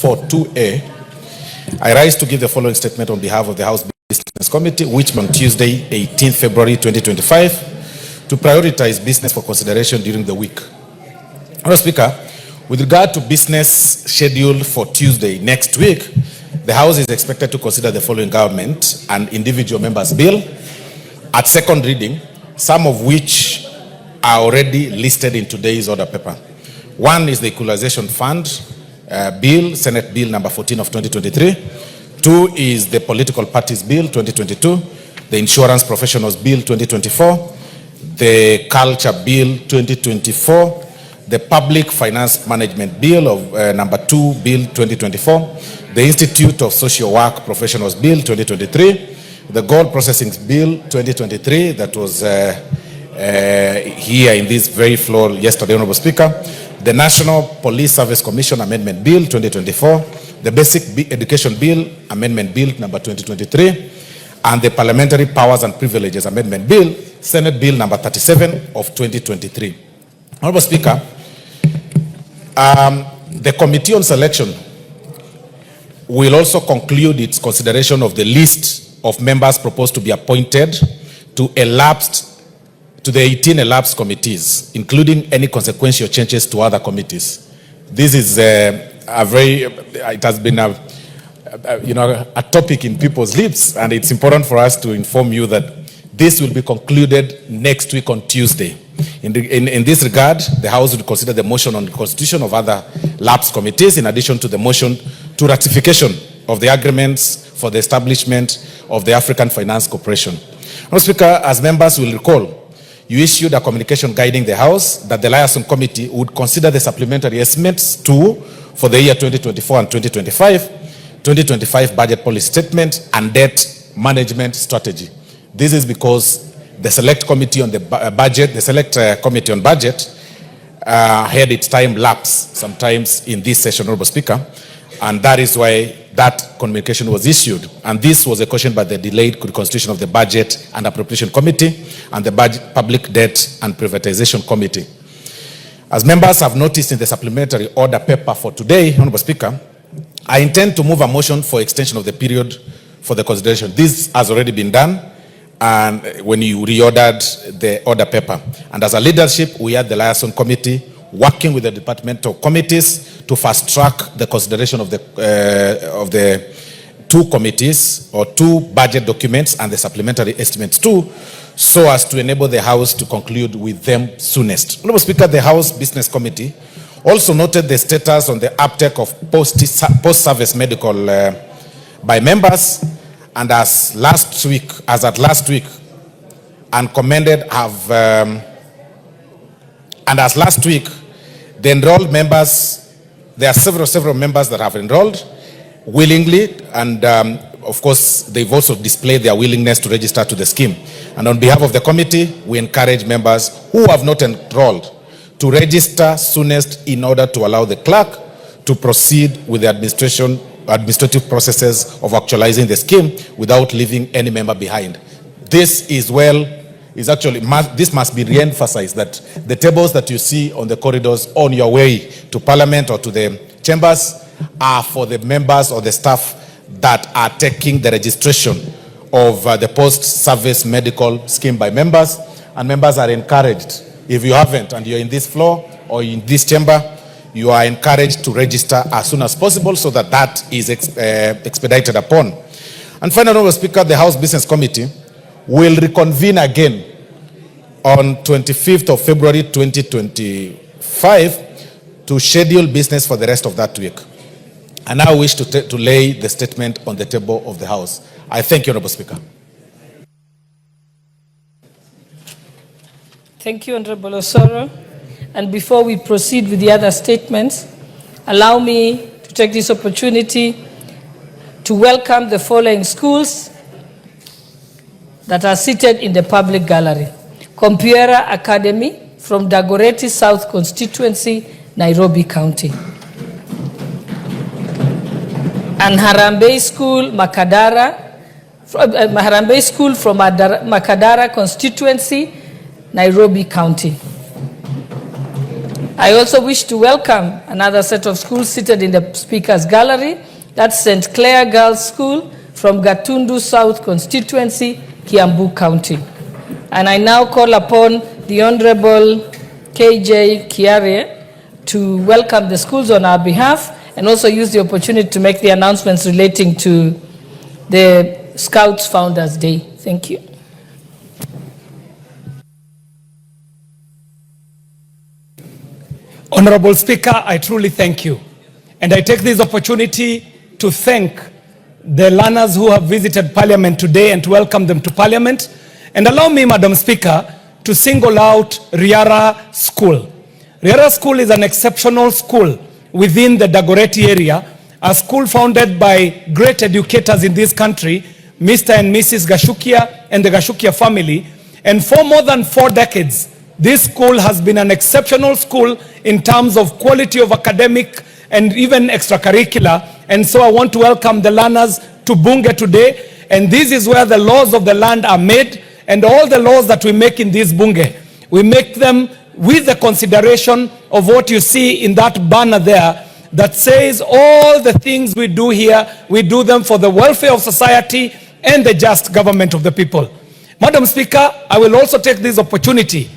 for 2A, I rise to give the following statement on behalf of the House Business Committee, which on Tuesday, 18th February 2025, to prioritize business for consideration during the week. Honourable Speaker, with regard to business scheduled for Tuesday next week, the House is expected to consider the following government and individual members' bill at second reading, some of which are already listed in today's order paper. One is the Equalization Fund Bill, Senate Bill number 14 of 2023. Two is the Political Parties Bill 2022, the Insurance Professionals Bill 2024, the Culture Bill 2024, the Public Finance Management Bill of number 2 Bill 2024, the Institute of Social Work Professionals Bill 2023, the Gold Processing Bill 2023 that was here in this very floor yesterday, Honourable Speaker, the National Police Service Commission Amendment Bill 2024, the Basic Education Bill Amendment Bill number 2023, and the Parliamentary Powers and Privileges Amendment Bill, Senate Bill number 37 of 2023. Honourable Speaker, the Committee on Selection will also conclude its consideration of the list of members proposed to be appointed to the 18 elapsed committees, including any consequential changes to other committees. This is it has been a topic in people's lips, and it's important for us to inform you that this will be concluded next week on Tuesday. In this regard, the House will consider the motion on the constitution of other lapsed committees, in addition to the motion to ratification of the agreements for the establishment of the African Finance Corporation. Mr. Speaker, as members will recall, you issued a communication guiding the House that the Liaison Committee would consider the supplementary estimates for the year 2024 and 2025 budget policy statement and debt management strategy. This is because the Select Committee on the budget, the Select Committee on Budget had its time lapse sometimes in this session, Honourable Speaker, and that is why that communication was issued. And this was a question by the delayed constitution of the Budget and Appropriation Committee and the Public Debt and Privatization Committee. As members have noticed in the supplementary order paper for today, Honourable Speaker, I intend to move a motion for extension of the period for the consideration. This has already been done, and when you reordered the order paper. And as a leadership, we had the Liaison Committee working with the departmental committees to fast track the consideration of the two committees or two budget documents and the supplementary estimates too, so as to enable the House to conclude with them soonest. Honourable Speaker, the House Business Committee also noted the status on the uptake of post-service medical by members, and as last week, and commended the enrolled members, there are several members that have enrolled willingly, and of course, they've also displayed their willingness to register to the scheme. And on behalf of the committee, we encourage members who have not enrolled to register soonest in order to allow the clerk to proceed with the administrative processes of actualizing the scheme without leaving any member behind. This must be re-emphasized, that the tables that you see on the corridors on your way to Parliament or to the chambers are for the members or the staff that are taking the registration of the post-service medical scheme by members, and members are encouraged, if you haven't and you're in this floor or in this chamber, you are encouraged to register as soon as possible so that that is expedited upon. And finally, Honourable Speaker, the House Business Committee will reconvene again on 25th of February 2025 to schedule business for the rest of that week. I now wish to lay the statement on the table of the House. I thank you, Honourable Speaker. Thank you, Honourable Osoro. And before we proceed with the other statements, allow me to take this opportunity to welcome the following schools that are seated in the public gallery. Compuera Academy from Dagoretti South Constituency, Nairobi County. And Harambee School, Harambee School from Makadara Constituency, Nairobi County. I also wish to welcome another set of schools seated in the Speaker's Gallery. That's St. Clair Girls' School from Gatundu South Constituency, Kiambu County. And I now call upon the Honorable KJ Kiare to welcome the schools on our behalf and also use the opportunity to make the announcements relating to the Scouts Founders Day. Thank you. Honorable Speaker, I truly thank you. And I take this opportunity to thank the learners who have visited Parliament today and to welcome them to Parliament. And allow me, Madam Speaker, to single out Riara School. Riara School is an exceptional school within the Dagoretti area, a school founded by great educators in this country, Mr. and Mrs. Gashukia and the Gashukia family. And for more than 4 decades, this school has been an exceptional school in terms of quality of academic and even extracurricular. And so I want to welcome the learners to Bunge today. And this is where the laws of the land are made. And all the laws that we make in this Bunge, we make them with the consideration of what you see in that banner there that says all the things we do here, we do them for the welfare of society and the just government of the people. Madam Speaker, I will also take this opportunity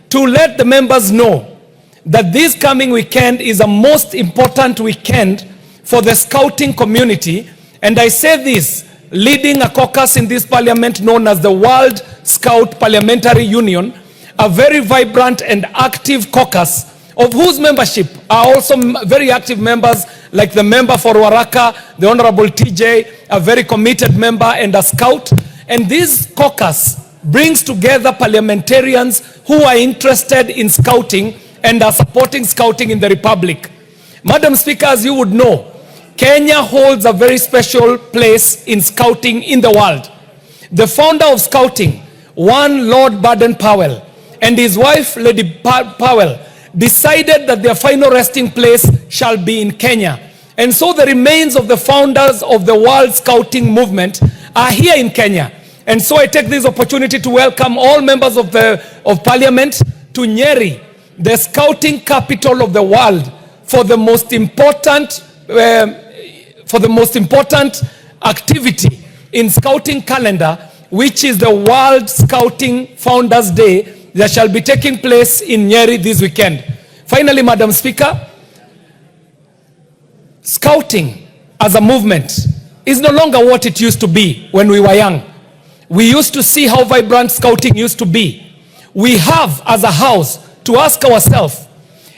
to let the members know that this coming weekend is a most important weekend for the scouting community. And I say this, leading a caucus in this parliament known as the World Scout Parliamentary Union, a very vibrant and active caucus of whose membership are also very active members like the member for Waraka, the Honorable TJ, a very committed member and a scout. And this caucus brings together parliamentarians who are interested in scouting and are supporting scouting in the Republic. Madam Speaker, as you would know, Kenya holds a very special place in scouting in the world. The founder of scouting, one Lord Baden-Powell, and his wife, Lady Powell, decided that their final resting place shall be in Kenya. And so the remains of the founders of the World Scouting Movement are here in Kenya. And so I take this opportunity to welcome all members of Parliament to Nyeri, the scouting capital of the world, for the most important activity in scouting calendar, which is the World Scouting Founders Day that shall be taking place in Nyeri this weekend. Finally, Madam Speaker, scouting as a movement is no longer what it used to be when we were young. We used to see how vibrant scouting used to be. We have, as a house, to ask ourselves,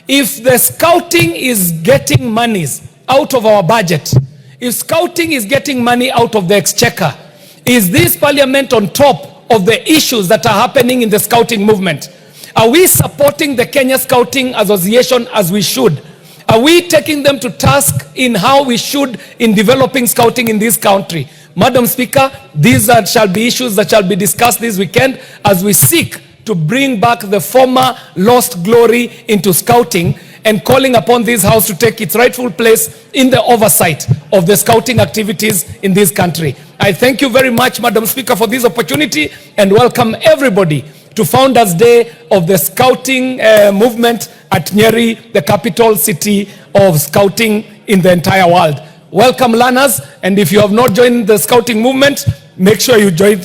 if the scouting is getting monies out of our budget, if scouting is getting money out of the exchequer, is this parliament on top of the issues that are happening in the scouting movement? Are we supporting the Kenya Scouting Association as we should? Are we taking them to task in how we should in developing scouting in this country? Madam Speaker, these shall be issues that shall be discussed this weekend as we seek to bring back the former lost glory into scouting and calling upon this house to take its rightful place in the oversight of the scouting activities in this country. I thank you very much, Madam Speaker, for this opportunity and welcome everybody to Founders Day of the scouting movement at Nyeri, the capital city of scouting in the entire world. Welcome, learners, and if you have not joined the scouting movement, make sure you join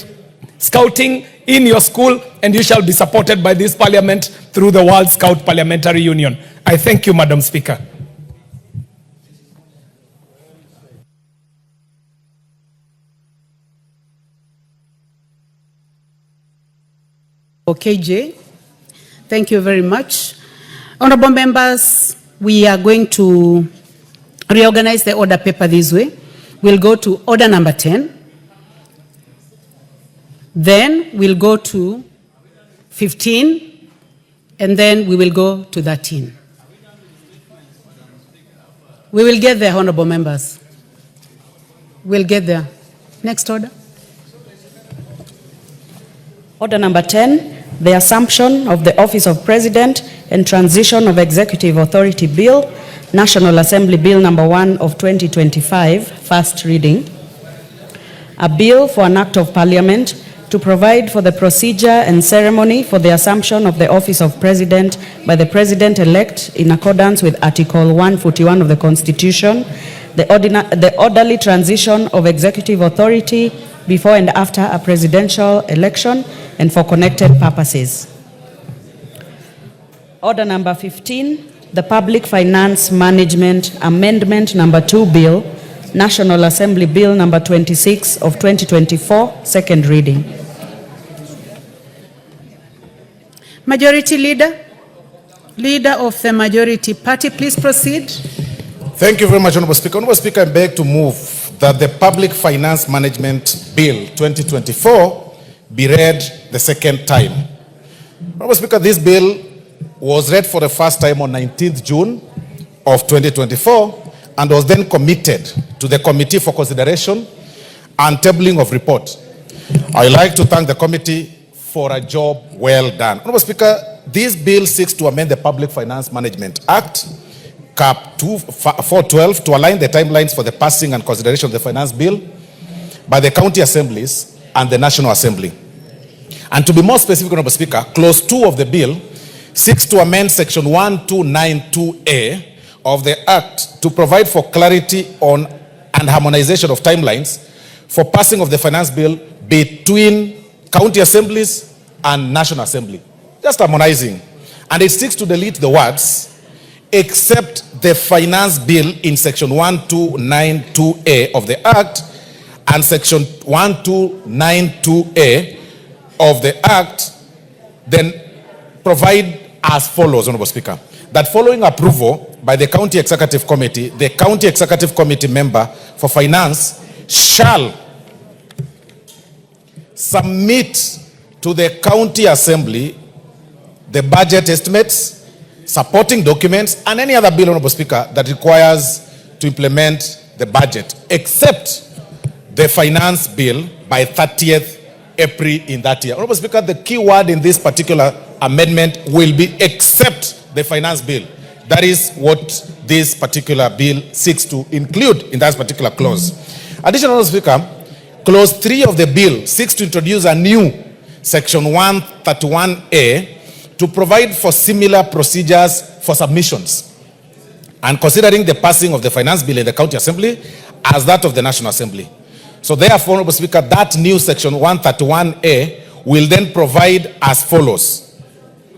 scouting in your school and you shall be supported by this parliament through the World Scout Parliamentary Union. I thank you, Madam Speaker. KJ, thank you very much. Honorable members, we are going to reorganize the order paper this way. We'll go to order number 10. Then we'll go to 15. And then we will go to 13. We will get there, honorable members. We'll get there. Next order. Order number 10, the Assumption of the Office of President and Transition of Executive Authority Bill, National Assembly Bill number 1 of 2025, first reading. A bill for an act of parliament to provide for the procedure and ceremony for the assumption of the office of President by the President-elect in accordance with Article 141 of the Constitution, the orderly transition of executive authority before and after a presidential election, and for connected purposes. Order number 15, the Public Finance Management Amendment number 2 Bill, National Assembly Bill number 26 of 2024, second reading. Majority Leader, Leader of the Majority Party, please proceed. Thank you very much, Honorable Speaker. Honorable Speaker, I beg to move that the Public Finance Management Bill 2024 be read the second time. Honorable Speaker, this bill was read for the first time on 19th June of 2024 and was then committed to the Committee for Consideration and tabling of report. I would like to thank the committee for a job well done. Honorable Speaker, this bill seeks to amend the Public Finance Management Act, Cap 412, to align the timelines for the passing and consideration of the finance bill by the county assemblies and the National Assembly. And to be more specific, Honorable Speaker, Clause 2 of the bill seeks to amend Section 1292A of the Act to provide for clarity on and harmonization of timelines for passing of the finance bill between county assemblies and National Assembly. Just harmonizing. And it seeks to delete the words except the finance bill in Section 1292A of the Act and Section 1292A of the Act, then provide as follows, Honorable Speaker, that following approval by the County Executive Committee, the County Executive Committee member for Finance shall submit to the County Assembly the budget estimates, supporting documents, and any other bill, Honorable Speaker, that requires to implement the budget, except the finance bill by 30th April in that year. Honorable Speaker, the key word in this particular amendment will be except the finance bill. That is what this particular bill seeks to include in that particular clause. Additionally, Honorable Speaker, Clause 3 of the bill seeks to introduce a new Section 131A to provide for similar procedures for submissions and considering the passing of the finance bill in the County Assembly as that of the National Assembly. So therefore, Honorable Speaker, that new Section 131A will then provide as follows,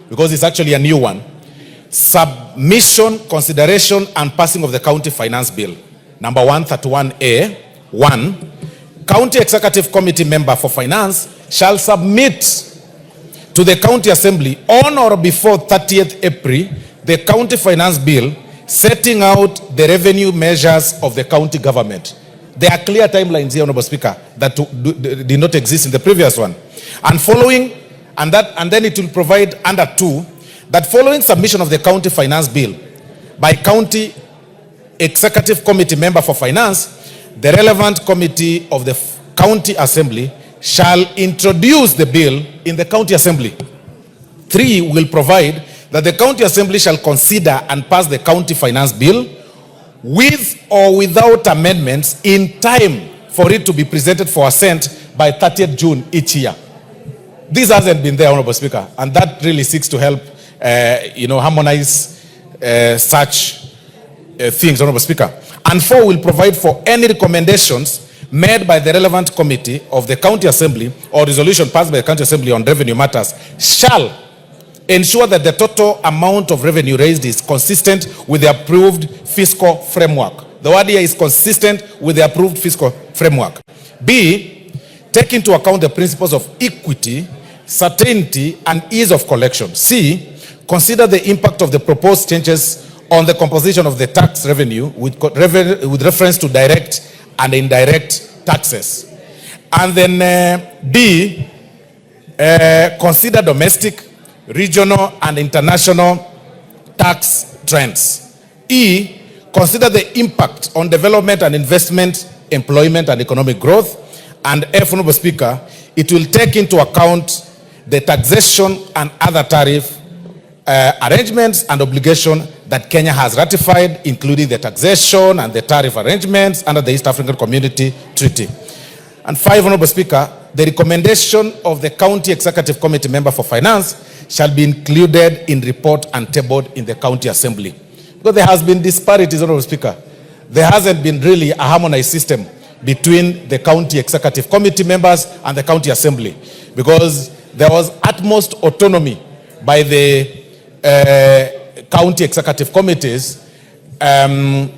because it's actually a new one. Submission, consideration, and passing of the County Finance Bill. Number 131A, 1. County Executive Committee member for Finance shall submit to the County Assembly on or before 30th April the County Finance Bill setting out the revenue measures of the county government. There are clear timelines here, Honorable Speaker, that did not exist in the previous one. And following, and then it will provide under 2, that following submission of the County Finance Bill by County Executive Committee member for Finance, the relevant committee of the County Assembly shall introduce the bill in the County Assembly. 3 will provide that the County Assembly shall consider and pass the County Finance Bill with or without amendments in time for it to be presented for assent by 30th June each year. This hasn't been there, Honorable Speaker, and that really seeks to help harmonize such things, Honorable Speaker. And 4 will provide for any recommendations made by the relevant committee of the County Assembly or resolution passed by the County Assembly on revenue matters shall ensure that the total amount of revenue raised is consistent with the approved fiscal framework. The word here is consistent with the approved fiscal framework. B, take into account the principles of equity, certainty, and ease of collection. C, consider the impact of the proposed changes on the composition of the tax revenue with reference to direct and indirect taxes. And then D, consider domestic, regional, and international tax trends. E, consider the impact on development and investment, employment, and economic growth. And F, Honorable Speaker, it will take into account the taxation and other tariff arrangements and obligation that Kenya has ratified, including the taxation and the tariff arrangements under the East African Community Treaty. And 5, Honorable Speaker, the recommendation of the County Executive Committee member for Finance shall be included in report and tabled in the County Assembly. Because there has been disparities, Honorable Speaker. There hasn't been really a harmonized system between the County Executive Committee members and the County Assembly, because there was utmost autonomy by the County Executive Committees,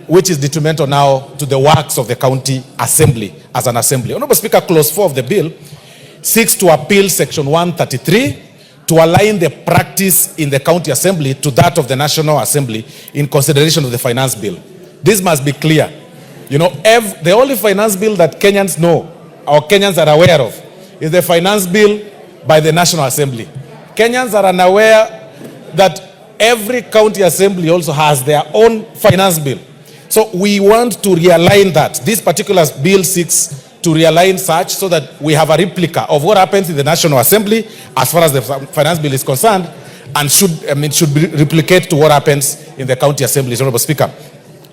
which is detrimental now to the works of the County Assembly as an assembly. Honorable Speaker, Clause 4 of the bill seeks to appeal Section 133 to align the practice in the County Assembly to that of the National Assembly in consideration of the Finance Bill. This must be clear. You know, the only finance bill that Kenyans know or Kenyans are aware of is the Finance Bill by the National Assembly. Kenyans are unaware that every county assembly also has their own finance bill. So we want to realign that. This particular bill seeks to realign such so that we have a replica of what happens in the National Assembly as far as the finance bill is concerned, and should replicate to what happens in the county assemblies, Honorable Speaker.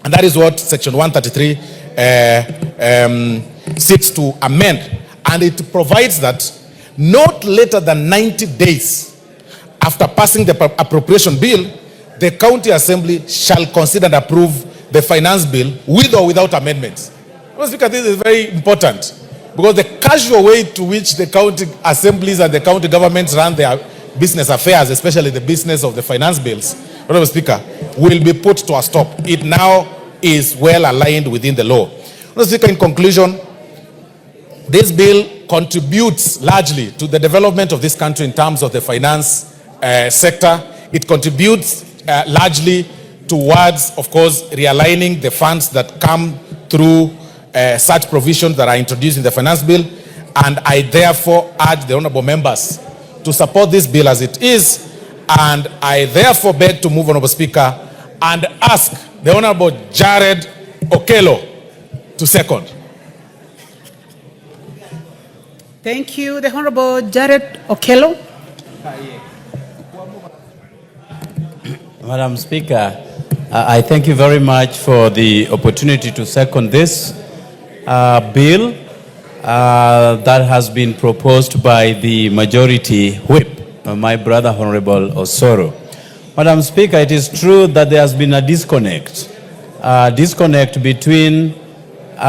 And that is what Section 133 seeks to amend. And it provides that not later than 90 days after passing the appropriation bill, the county assembly shall consider and approve the finance bill with or without amendments. Mr. Speaker, this is very important, because the casual way to which the county assemblies and the county governments run their business affairs, especially the business of the finance bills, Mr. Speaker, will be put to a stop. It now is well aligned within the law. Mr. Speaker, in conclusion, this bill contributes largely to the development of this country in terms of the finance sector. It contributes largely towards, of course, realigning the funds that come through such provisions that are introduced in the finance bill. And I therefore urge the honorable members to support this bill as it is. And I therefore beg to move, Honorable Speaker, and ask the Honorable Jared Okello to second. Thank you. The Honorable Jared Okello. Madam Speaker, I thank you very much for the opportunity to second this bill that has been proposed by the majority whip, my brother Honorable Osoro. Madam Speaker, it is true that there has been a disconnect between